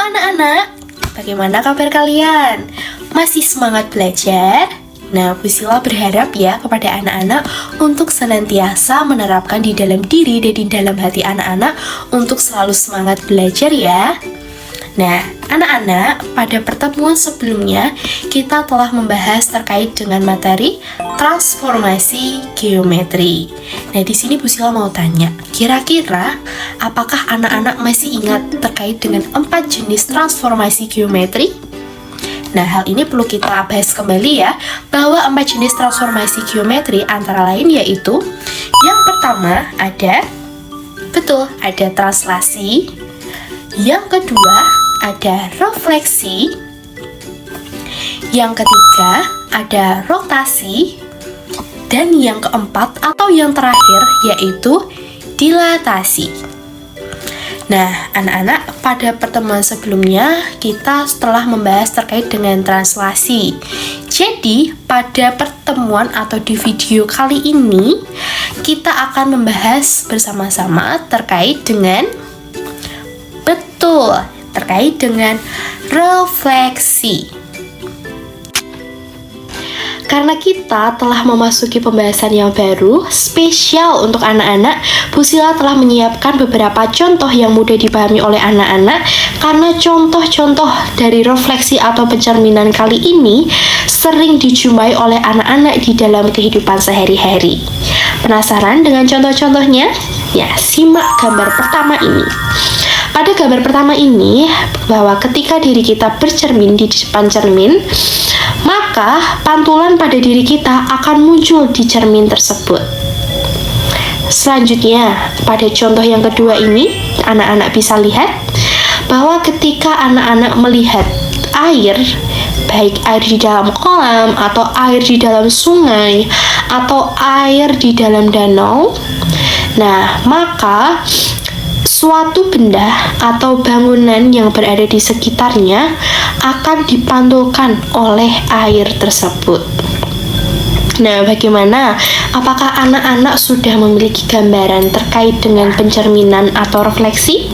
anak-anak, bagaimana kabar kalian? Masih semangat belajar? Nah, Bu Sila berharap ya kepada anak-anak untuk senantiasa menerapkan di dalam diri dan di dalam hati anak-anak untuk selalu semangat belajar ya. Nah, anak-anak, pada pertemuan sebelumnya kita telah membahas terkait dengan materi transformasi geometri. Nah, di sini Bu Sila mau tanya, kira-kira apakah anak-anak masih ingat terkait dengan 4 jenis transformasi geometri? Nah, hal ini perlu kita bahas kembali ya, bahwa 4 jenis transformasi geometri antara lain yaitu yang pertama ada translasi, yang kedua ada refleksi, yang ketiga ada rotasi, dan yang keempat atau yang terakhir yaitu dilatasi. Nah, anak-anak, pada pertemuan sebelumnya kita telah membahas terkait dengan translasi. Jadi, pada pertemuan atau di video kali ini kita akan membahas bersama-sama terkait dengan refleksi. Karena kita telah memasuki pembahasan yang baru, spesial untuk anak-anak, Bu Sila telah menyiapkan beberapa contoh yang mudah dipahami oleh anak-anak, karena contoh-contoh dari refleksi atau pencerminan kali ini sering dijumpai oleh anak-anak di dalam kehidupan sehari-hari. Penasaran dengan contoh-contohnya? Ya, simak gambar pertama ini. Pada gambar pertama ini, bahwa ketika diri kita bercermin di depan cermin, maka pantulan pada diri kita akan muncul di cermin tersebut. Selanjutnya, pada contoh yang kedua ini, anak-anak bisa lihat bahwa ketika anak-anak melihat air, baik air di dalam kolam, atau air di dalam sungai, atau air di dalam danau, nah, maka suatu benda atau bangunan yang berada di sekitarnya akan dipantulkan oleh air tersebut. Nah, bagaimana? Apakah anak-anak sudah memiliki gambaran terkait dengan pencerminan atau refleksi?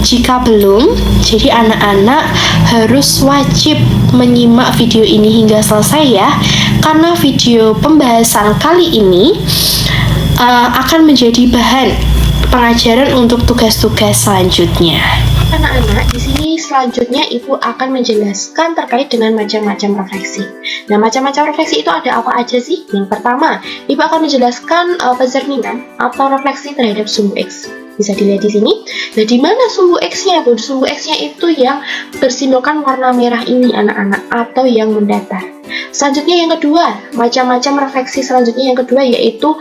Jika belum, jadi anak-anak harus wajib menyimak video ini hingga selesai ya, karena video pembahasan kali ini akan menjadi bahan pengajaran untuk tugas-tugas selanjutnya. Anak-anak, di sini selanjutnya Ibu akan menjelaskan terkait dengan macam-macam refleksi. Nah, macam-macam refleksi itu ada apa aja sih? Yang pertama, Ibu akan menjelaskan pencerminan atau refleksi terhadap sumbu X. Bisa dilihat di sini. Nah, di mana sumbu X-nya? Sumbu X-nya itu yang bersimbolkan warna merah ini, anak-anak, atau yang mendatar. Selanjutnya yang kedua, macam-macam refleksi selanjutnya yang kedua yaitu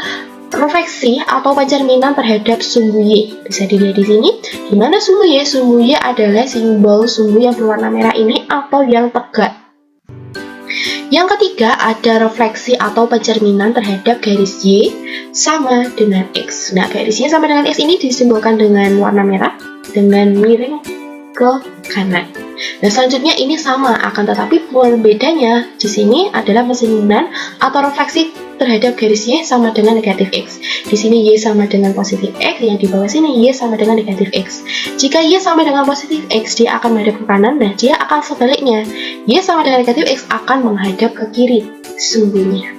refleksi atau pencerminan terhadap sumbu Y. Bisa dilihat di sini. Di mana sumbu Y? Sumbu Y adalah simbol sumbu yang berwarna merah ini atau yang tegak. Yang ketiga ada refleksi atau pencerminan terhadap garis Y sama dengan X. Nah, garis Y sama dengan X ini disimbolkan dengan warna merah dengan miring ke kanan. Nah, selanjutnya ini sama, akan tetapi bedanya di sini adalah pencerminan atau refleksi terhadap garis Y sama dengan negatif X. Di sini Y sama dengan positif X, yang di bawah sini Y sama dengan negatif X. Jika Y sama dengan positif X, dia akan menghadap ke kanan, nah dia akan sebaliknya. Y sama dengan negatif X akan menghadap ke kiri sumbunya.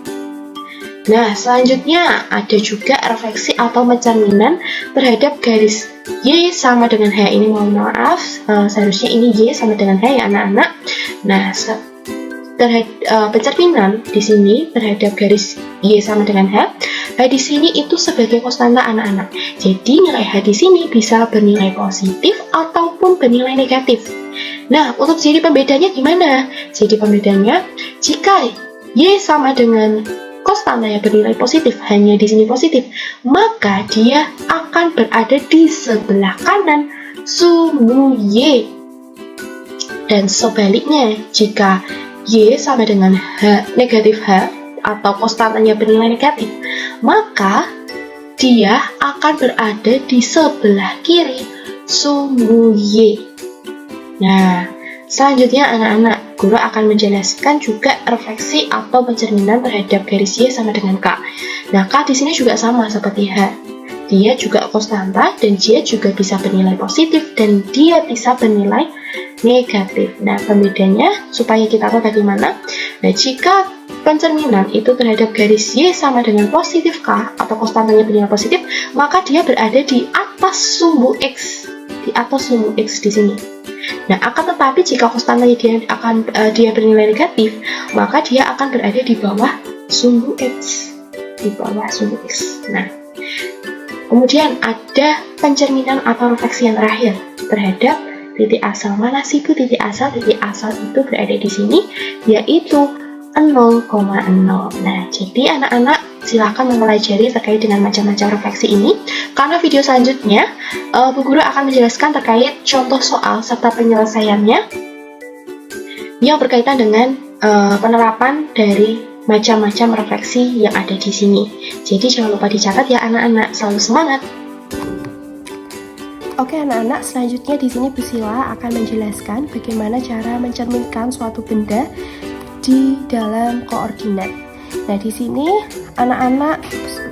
Nah, selanjutnya ada juga refleksi atau pencerminan terhadap garis Y sama dengan H. Ini mohon maaf, seharusnya ini Y sama dengan H ya anak-anak. Nah, pencerminan di sini terhadap garis Y sama dengan H. H di sini itu sebagai konstanta anak-anak. Jadi nilai H di sini bisa bernilai positif ataupun bernilai negatif. Nah, untuk jadi pembedanya gimana? Jadi pembedanya jika Y sama dengan konstanta yang bernilai positif, hanya di sini positif, maka dia akan berada di sebelah kanan sumbu Y. Dan sebaliknya, jika Y sama dengan negatif H atau konstantanya bernilai negatif, maka dia akan berada di sebelah kiri sumbu Y. Nah, selanjutnya anak-anak, guru akan menjelaskan juga refleksi atau pencerminan terhadap garis Y sama dengan K. Nah, K di sini juga sama seperti H. dia juga konstanta dan dia juga bisa bernilai positif dan dia bisa bernilai negatif. Nah, pembedanya supaya kita tahu bagaimana. Nah, jika pencerminan itu terhadap garis Y sama dengan positif K atau konstantanya bernilai positif, maka dia berada di atas sumbu X, di atas sumbu X di sini. Nah, akan tetapi jika konstantanya dia bernilai negatif, maka dia akan berada di bawah sumbu X, di bawah sumbu X. Nah, kemudian ada pencerminan atau refleksi yang terakhir terhadap titik asal. Mana sih Bu titik asal? Titik asal itu berada di sini, yaitu 0,0. Nah, jadi anak-anak silahkan mempelajari terkait dengan macam-macam refleksi ini. Karena video selanjutnya, Bu Guru akan menjelaskan terkait contoh soal serta penyelesaiannya yang berkaitan dengan penerapan dari macam-macam refleksi yang ada di sini. Jadi jangan lupa dicatat ya anak-anak, selalu semangat. Oke anak-anak, selanjutnya di sini Bu Sila akan menjelaskan bagaimana cara mencerminkan suatu benda di dalam koordinat. Nah, di sini anak-anak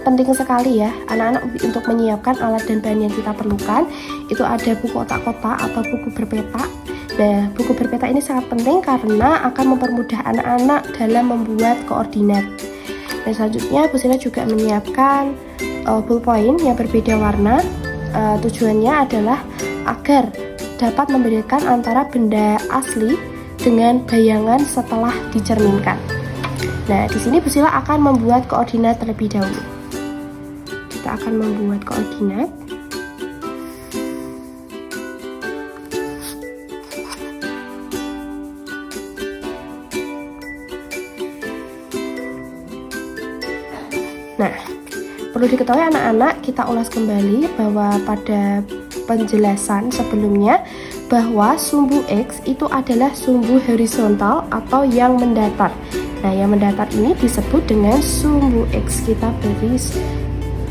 penting sekali ya, anak-anak untuk menyiapkan alat dan bahan yang kita perlukan. Itu ada buku kotak-kotak atau buku berpeta. Nah, buku berpeta ini sangat penting karena akan mempermudah anak-anak dalam membuat koordinat. Dan selanjutnya Bu Sila juga menyiapkan ballpoint yang berbeda warna. Tujuannya adalah agar dapat membedakan antara benda asli dengan bayangan setelah dicerminkan. Nah, di sini Bu Sila akan membuat koordinat terlebih dahulu. Kita akan membuat koordinat. Nah, perlu diketahui anak-anak, kita ulas kembali bahwa pada penjelasan sebelumnya bahwa sumbu X itu adalah sumbu horizontal atau yang mendatar. Nah, yang mendatar ini disebut dengan sumbu X. Kita beri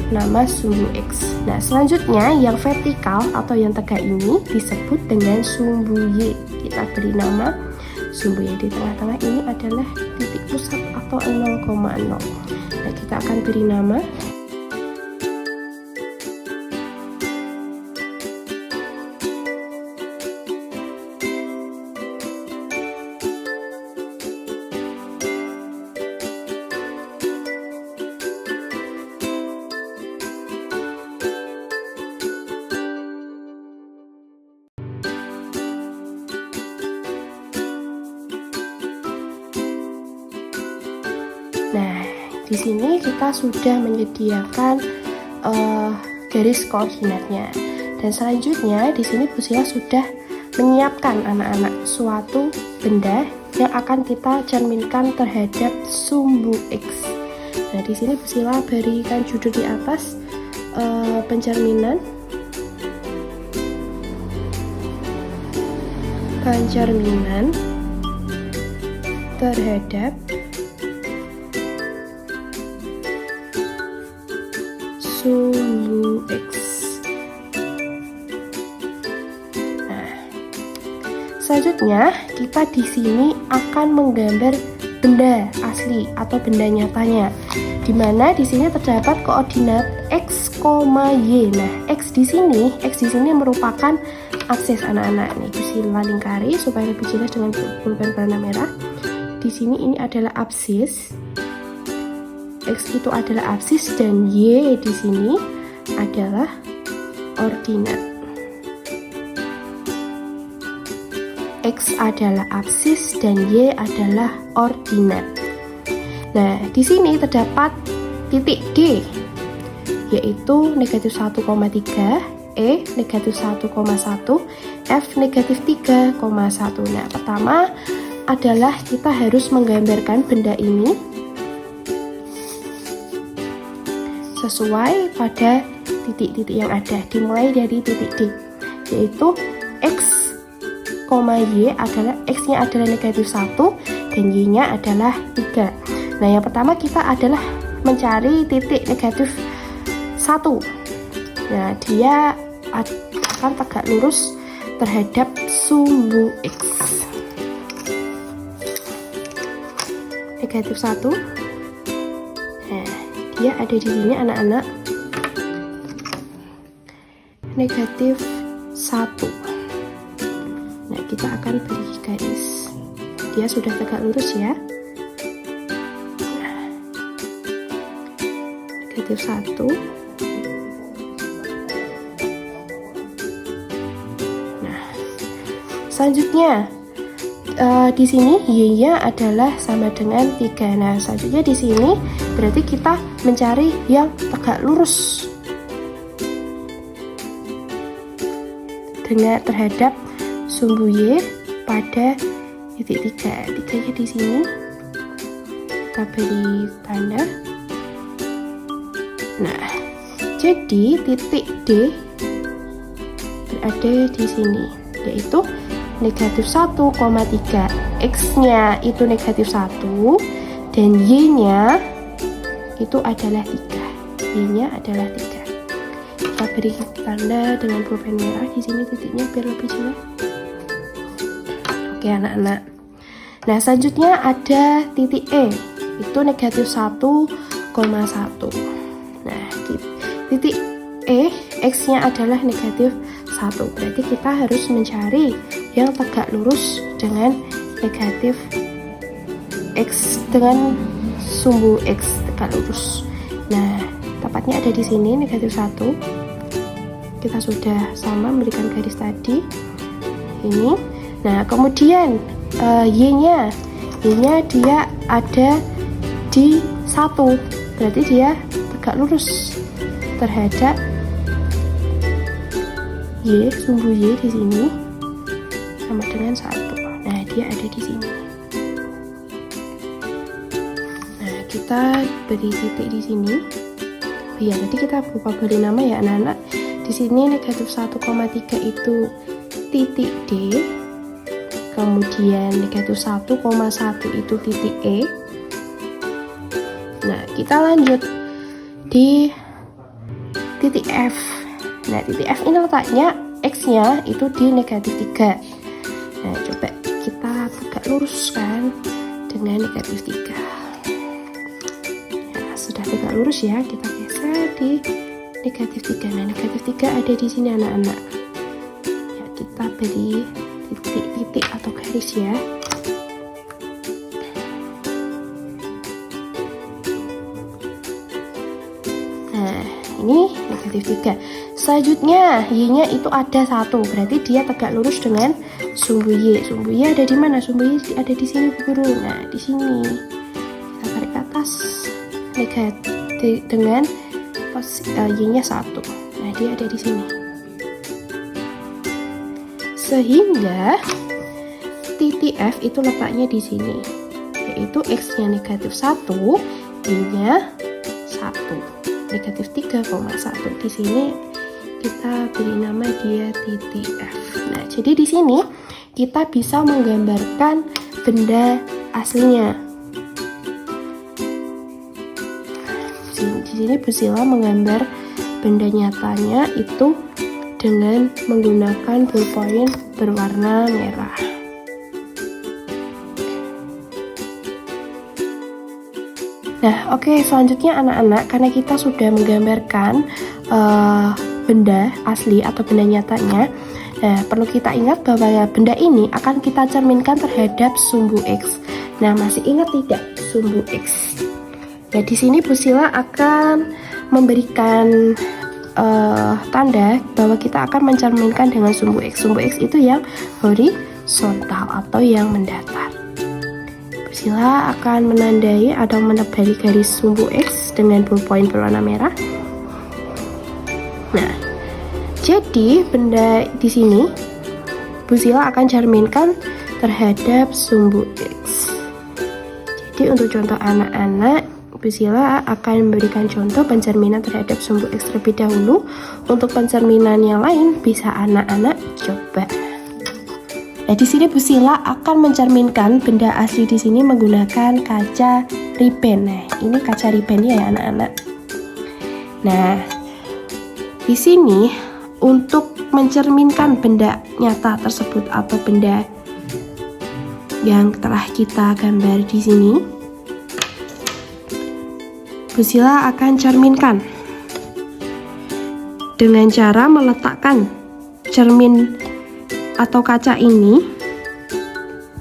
nama sumbu X. Nah, selanjutnya yang vertikal atau yang tegak ini disebut dengan sumbu Y. Kita beri nama sumbu Y. Di tengah-tengah ini adalah titik pusat atau 0,0. Nah, kita akan beri nama Nah, di sini kita sudah menyediakan garis koordinatnya. Dan selanjutnya di sini Bu Sila sudah menyiapkan anak-anak suatu benda yang akan kita cerminkan terhadap sumbu X. Nah, di sini Bu Sila berikan judul di atas pencerminan terhadap sumbu X. Nah, selanjutnya kita di sini akan menggambar benda asli atau benda nyatanya, di mana di sini terdapat koordinat X, Y. Nah, X di sini merupakan aksis anak-anak. Nih, Bu Sila lingkari supaya lebih jelas dengan pulpen warna merah. Di sini ini adalah absis. X itu adalah absis dan Y di sini adalah ordinat. X adalah absis dan Y adalah ordinat. Nah, di sini terdapat titik D, yaitu negatif 1,3, E negatif 1,1, F negatif 3,1. Nah, pertama adalah kita harus menggambarkan benda ini sesuai pada titik-titik yang ada, dimulai dari titik D, yaitu X, Y adalah X-nya adalah negatif 1 dan Y-nya adalah 3. Nah, yang pertama kita adalah mencari titik negatif 1. Nah, dia akan tegak lurus terhadap sumbu X. Negatif 1. Nah, dia ada di sini anak-anak. negatif 1. Nah, kita akan beri garis. Dia sudah tegak lurus ya. Nah, negatif 1. Nah, selanjutnya di sini y-nya adalah sama dengan 3. Nah, selanjutnya di sini berarti kita mencari yang tegak lurus dengan terhadap sumbu y pada titik 3. 3-nya di sini kita beri tanda. Nah, jadi titik D berada di sini, yaitu negatif 1,3. X-nya itu negatif 1 dan Y-nya itu adalah 3. Y-nya adalah 3. Kita beri tanda dengan pulpen merah di sini titiknya biar lebih jelas. Oke anak-anak. Nah, selanjutnya ada titik E, itu negatif 1,1. Nah, titik E, X-nya adalah negatif 1. Berarti kita harus mencari yang tegak lurus dengan negatif X, dengan sumbu X tegak lurus. Nah, tepatnya ada di sini negatif 1. Kita sudah sama memberikan garis tadi ini. Nah, kemudian Y-nya dia ada di 1, berarti dia tegak lurus terhadap Y, sumbu Y di sini sama dengan 1. Nah, dia ada di sini. Nah, kita beri titik di sini. Oh iya, tadi kita lupa beri nama ya anak-anak. Di sini negatif 1,3 itu titik D. Kemudian negatif 1,1 itu titik E. Nah, kita lanjut di titik F. Nah, titik F ini letaknya X-nya itu di negatif 3. Nah, coba kita tegak luruskan dengan negatif 3. Ya, sudah tegak lurus ya, kita geser di negatif 3. Nah, negatif 3 ada di sini anak-anak. Ya, kita beri titik-titik atau garis ya. Nah, ini negatif 3. Selanjutnya Y-nya itu ada 1, berarti dia tegak lurus dengan sumbu Y. Sumbu Y ada di mana? Sumbu Y ada di sini Bu Guru. Nah, di sini kita tarik ke atas negatif dengan Y-nya 1. Nah, dia ada di sini. Sehingga titik F itu letaknya di sini, yaitu X-nya negatif 1, Y-nya 1. Negatif 3,1. Di sini kita beri nama dia titik F. Nah, jadi di sini kita bisa menggambarkan benda aslinya. Di sini Bu Sila menggambar benda nyatanya itu dengan menggunakan ballpoint berwarna merah. Nah, oke, selanjutnya anak-anak, karena kita sudah menggambarkan benda asli atau benda nyatanya, nah perlu kita ingat bahwa benda ini akan kita cerminkan terhadap sumbu X. Nah, masih ingat tidak sumbu X? Nah, di sini Bu Sila akan memberikan tanda bahwa kita akan mencerminkan dengan sumbu X. Sumbu X itu yang horizontal atau yang mendatar. Bu Sila akan menandai atau menebali garis sumbu X dengan ballpoint berwarna merah. Nah, jadi benda di sini Bu Sila akan cerminkan terhadap sumbu X. Jadi untuk contoh anak-anak, Bu Sila akan memberikan contoh pencerminan terhadap sumbu X terlebih dahulu. Untuk pencerminan yang lain bisa anak-anak coba. Nah, di sini Bu Sila akan mencerminkan benda asli di sini menggunakan kaca riben. Nah, ini kaca ribennya ya anak-anak. Nah, di sini untuk mencerminkan benda nyata tersebut atau benda yang telah kita gambar di sini, Bu Sila akan cerminkan dengan cara meletakkan cermin atau kaca ini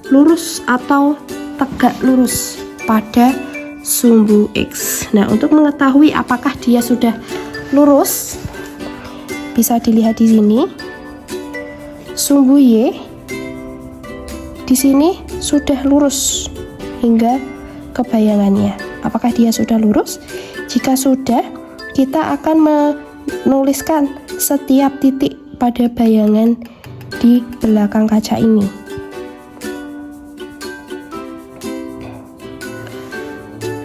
lurus atau tegak lurus pada sumbu X. Nah, untuk mengetahui apakah dia sudah lurus, bisa dilihat di sini. Sumbu Y di sini sudah lurus hingga ke bayangannya. Apakah dia sudah lurus? Jika sudah, kita akan menuliskan setiap titik pada bayangan di belakang kaca ini.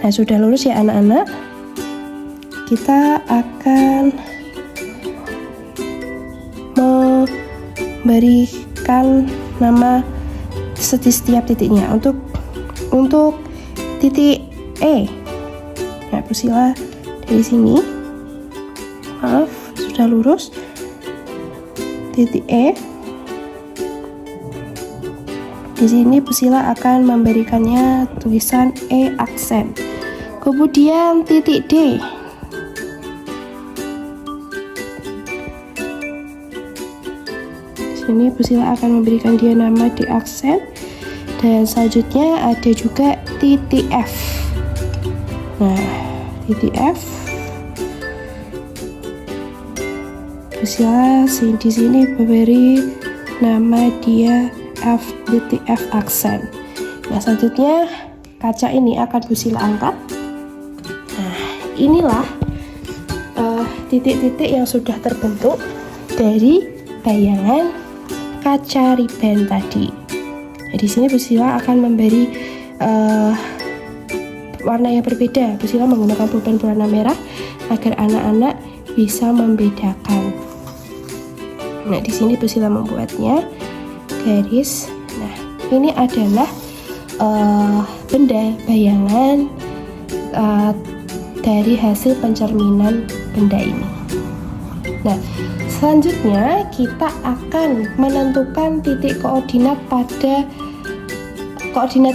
Nah, sudah lurus ya anak-anak. Kita akan memberikan nama setiap titiknya. Untuk titik E, ya Pusila dari sini, maaf, sudah lurus. Titik E di sini Pusila akan memberikannya tulisan E aksen. Kemudian titik D, di sini Pusila akan memberikan dia nama D aksen. Dan selanjutnya ada juga titik F. Nah, titik F, Pusila di sini memberi nama dia titik F aksen. Nah, selanjutnya kaca ini akan Pusila angkat. Nah, inilah titik-titik yang sudah terbentuk dari bayangan kaca ribbon tadi. Nah, di sini Pusila akan memberi warna yang berbeda. Pusila menggunakan pulpen berwarna merah agar anak-anak bisa membedakan. Nah, di sini Pusila membuatnya garis. Nah, ini adalah benda bayangan dari hasil pencerminan benda ini. Nah, selanjutnya kita akan menentukan titik koordinat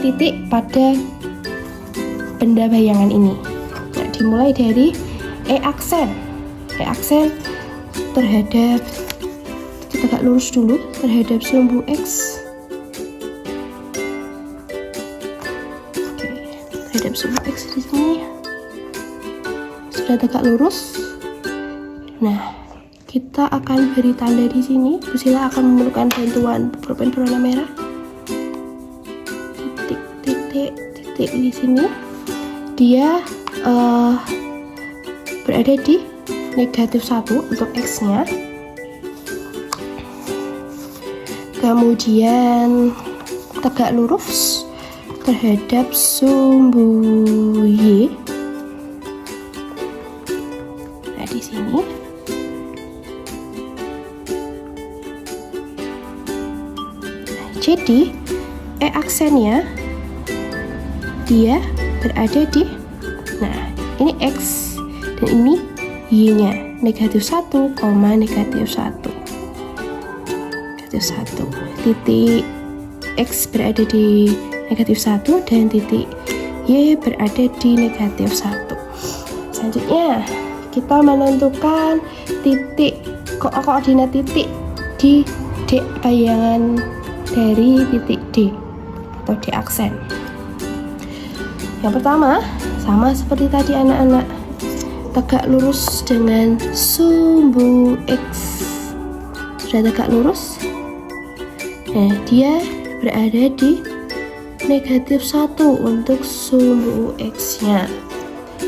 titik pada benda bayangan ini. Nah, dimulai dari E aksen. E aksen terhadap, tegak lurus dulu terhadap sumbu X. Oke, terhadap sumbu X di sini sudah tegak lurus. Nah, kita akan beri tanda di sini. Pusila akan memerlukan bantuan pulpen berwarna merah. Titik di sini dia berada di negatif 1 untuk X-nya. Kemudian tegak lurus terhadap sumbu Y. Nah, di sini jadi E aksennya dia berada di, nah ini X dan ini Y nya negatif 1, negatif 1. Negatif 1. Titik X berada di negatif 1 dan titik Y berada di negatif 1. Selanjutnya kita menentukan koordinat titik di D bayangan dari titik D atau D aksen. Yang pertama, sama seperti tadi anak-anak, tegak lurus dengan sumbu X. Sudah tegak lurus. Nah, dia berada di negatif 1 untuk sumbu X-nya.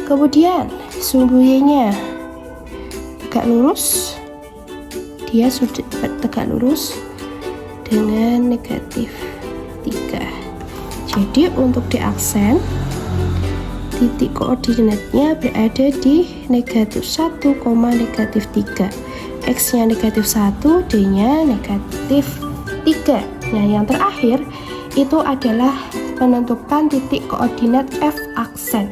Kemudian sumbu Y-nya tegak lurus. Dia sudah tegak lurus dengan negatif 3. Jadi untuk D aksen, titik koordinatnya berada di negatif 1, negatif 3. X-nya negatif 1, D-nya negatif 3. Nah, yang terakhir itu adalah menentukan titik koordinat F aksen.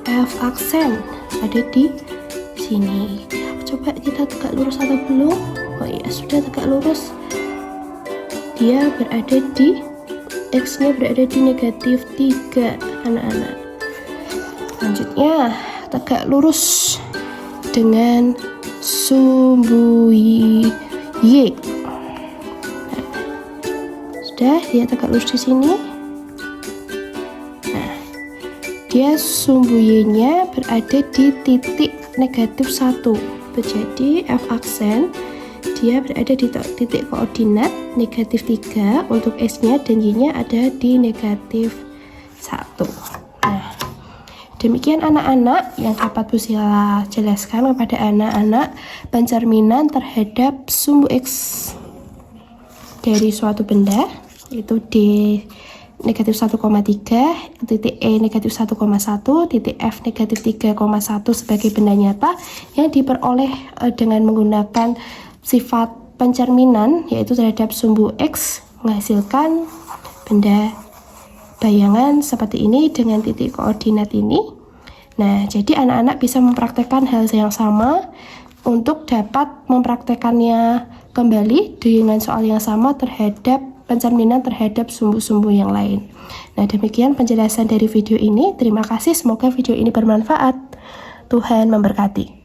F aksen ada di sini. Coba kita tegak lurus atau belum? Oh iya, sudah tegak lurus. Dia berada di, X-nya berada di negatif 3 anak-anak. Selanjutnya tegak lurus dengan sumbu Y. Sudah, dia tegak lurus di sini. Nah, dia sumbu Y-nya berada di titik negatif 1. Jadi F aksen dia berada di titik koordinat negatif 3 untuk X-nya, dan Y-nya ada di negatif 1. Nah, demikian anak-anak yang dapat Bu Sila jelaskan kepada anak-anak pencerminan terhadap sumbu X dari suatu benda, yaitu D negatif 1,3, titik E negatif 1,1, titik F negatif 3,1 sebagai benda nyata yang diperoleh dengan menggunakan sifat pencerminan, yaitu terhadap sumbu X, menghasilkan benda bayangan seperti ini dengan titik koordinat ini. Nah, jadi anak-anak bisa mempraktekkan hal yang sama untuk dapat mempraktekannya kembali dengan soal yang sama terhadap pencerminan terhadap sumbu-sumbu yang lain. Nah, demikian penjelasan dari video ini. Terima kasih, semoga video ini bermanfaat. Tuhan memberkati.